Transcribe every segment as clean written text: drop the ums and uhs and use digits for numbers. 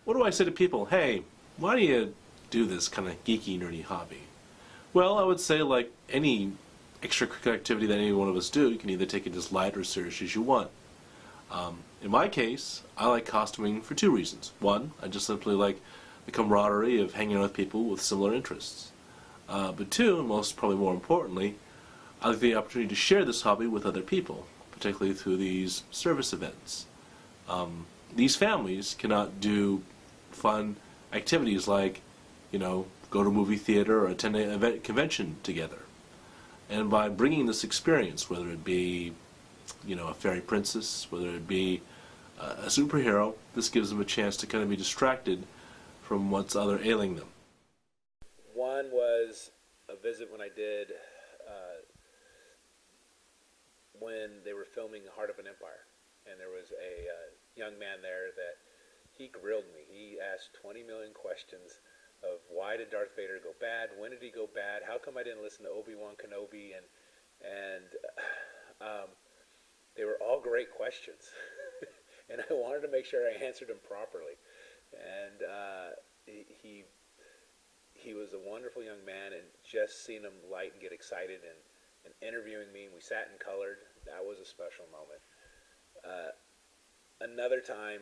what do I say to people? Hey, why do you do this kind of geeky, nerdy hobby? Well, I would say, like any extracurricular activity that any one of us do, you can either take it as light or serious as you want. In my case, I like costuming for two reasons. One, I just simply like the camaraderie of hanging out with people with similar interests. But two, and most probably more importantly, I like the opportunity to share this hobby with other people, particularly through these service events. These families cannot do fun activities like, go to a movie theater or attend an event convention together. And by bringing this experience, whether it be, a fairy princess, whether it be a superhero, this gives them a chance to kind of be distracted from what's other ailing them. One was a visit when I did when they were filming Heart of an Empire, and there was a young man there that he grilled me. He asked 20 million questions of why did Darth Vader go bad, when did he go bad, how come I didn't listen to Obi-Wan Kenobi, and they were all great questions. And I wanted to make sure I answered them properly. And he was a wonderful young man, and just seeing him light and get excited and interviewing me, and we sat and colored, that was a special moment. Another time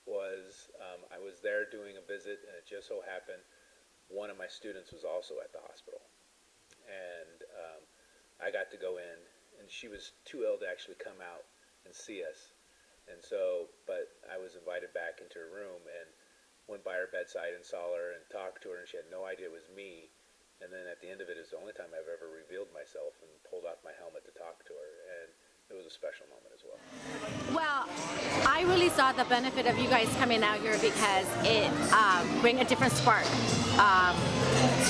was I was there doing a visit, and it just so happened one of my students was also at the hospital. And I got to go in, and she was too ill to actually come out and see us. And so, but I was invited back into her room and went by her bedside and saw her and talked to her, and she had no idea it was me. And then at the end of it is the only time I've ever revealed myself and pulled off my helmet to talk to her. And it was a special moment as well. Well, I really saw the benefit of you guys coming out here because it brings a different spark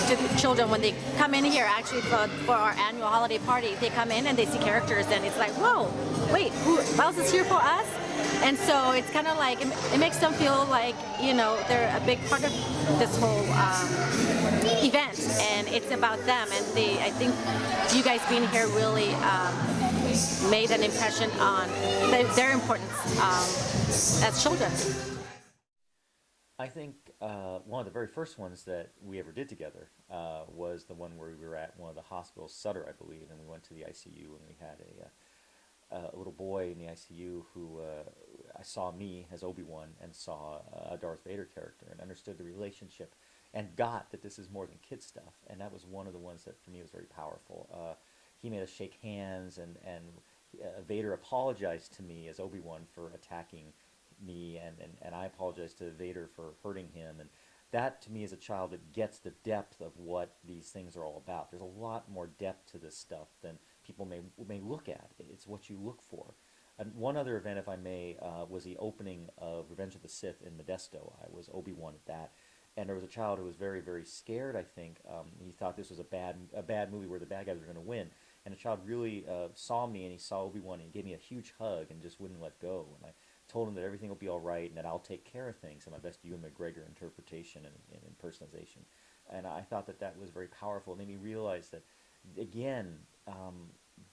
to the children when they come in here. Actually, for our annual holiday party, they come in and they see characters, and it's like, whoa, wait, who else is here for us? And so it's kind of like, it makes them feel like, they're a big part of this whole event, and it's about them. And I think you guys being here really made an impression on their importance as children. I think one of the very first ones that we ever did together was the one where we were at one of the hospitals, Sutter, I believe, and we went to the ICU, and we had a little boy in the ICU who I saw me as Obi-Wan and saw a Darth Vader character and understood the relationship and got that this is more than kid stuff. And that was one of the ones that for me was very powerful. He made us shake hands, and Vader apologized to me as Obi-Wan for attacking me, and I apologized to Vader for hurting him. And that to me is a child that gets the depth of what these things are all about. There's a lot more depth to this stuff than people may look at. It's what you look for. And one other event, if I may, was the opening of Revenge of the Sith in Modesto. I was Obi-Wan at that. And there was a child who was very, very scared, I think. He thought this was a bad movie where the bad guys were going to win. And the child really saw me, and he saw Obi-Wan, and he gave me a huge hug and just wouldn't let go. And I told him that everything will be all right and that I'll take care of things, and my best Ewan McGregor interpretation and impersonation. And I thought that was very powerful. It made me realize that, again,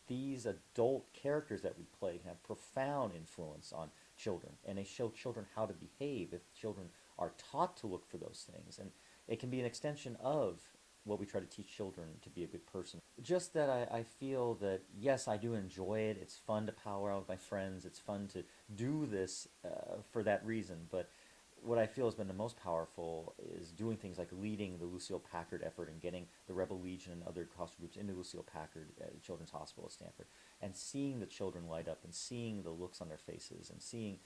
these adult characters that we play have profound influence on children, and they show children how to behave if children are taught to look for those things. And it can be an extension of what we try to teach children to be a good person. Just that I feel that, yes, I do enjoy it. It's fun to power out with my friends. It's fun to do this for that reason. But what I feel has been the most powerful is doing things like leading the Lucille Packard effort and getting the Rebel Legion and other costume groups into Lucille Packard Children's Hospital at Stanford, and seeing the children light up and seeing the looks on their faces and seeing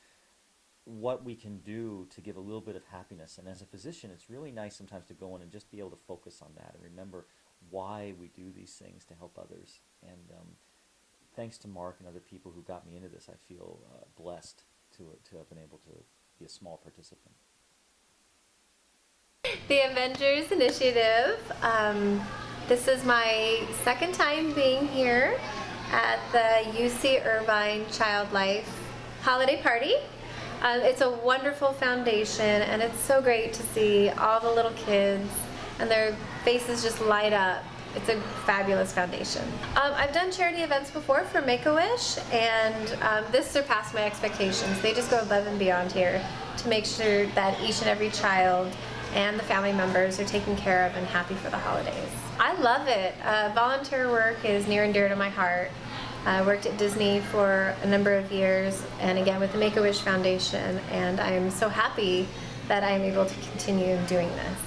what we can do to give a little bit of happiness. And as a physician, it's really nice sometimes to go in and just be able to focus on that and remember why we do these things to help others. And thanks to Mark and other people who got me into this, I feel blessed to have been able to be a small participant. The Avengers Initiative. This is my second time being here at the UC Irvine Child Life Holiday Party. It's a wonderful foundation, and it's so great to see all the little kids and their faces just light up it's a fabulous foundation. I've done charity events before for Make-A-Wish, and this surpassed my expectations. They just go above and beyond here to make sure that each and every child and the family members are taken care of and happy for the holidays. I love it. Volunteer work is near and dear to my heart. I worked at Disney for a number of years, and again with the Make-A-Wish Foundation, and I'm so happy that I'm able to continue doing this.